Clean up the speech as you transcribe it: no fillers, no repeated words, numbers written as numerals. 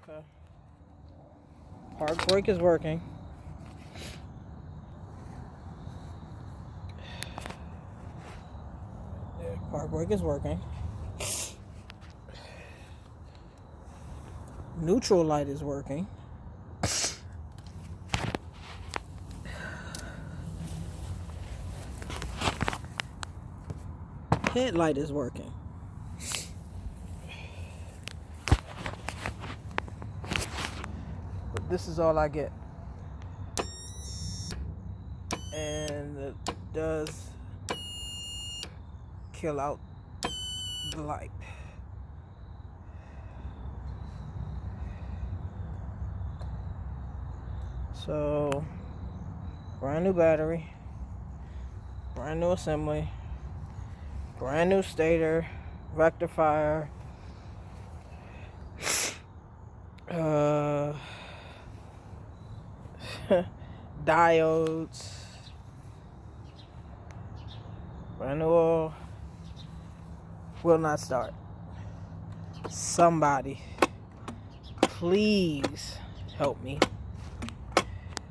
Okay. Park brake is working. Park brake is working. Neutral light is working. Headlight is working. But this is all I get. And it does kill out the light. So, brand new battery, brand new assembly, brand new stator, rectifier, diodes, brand new oil. Will not start. Somebody, please help me.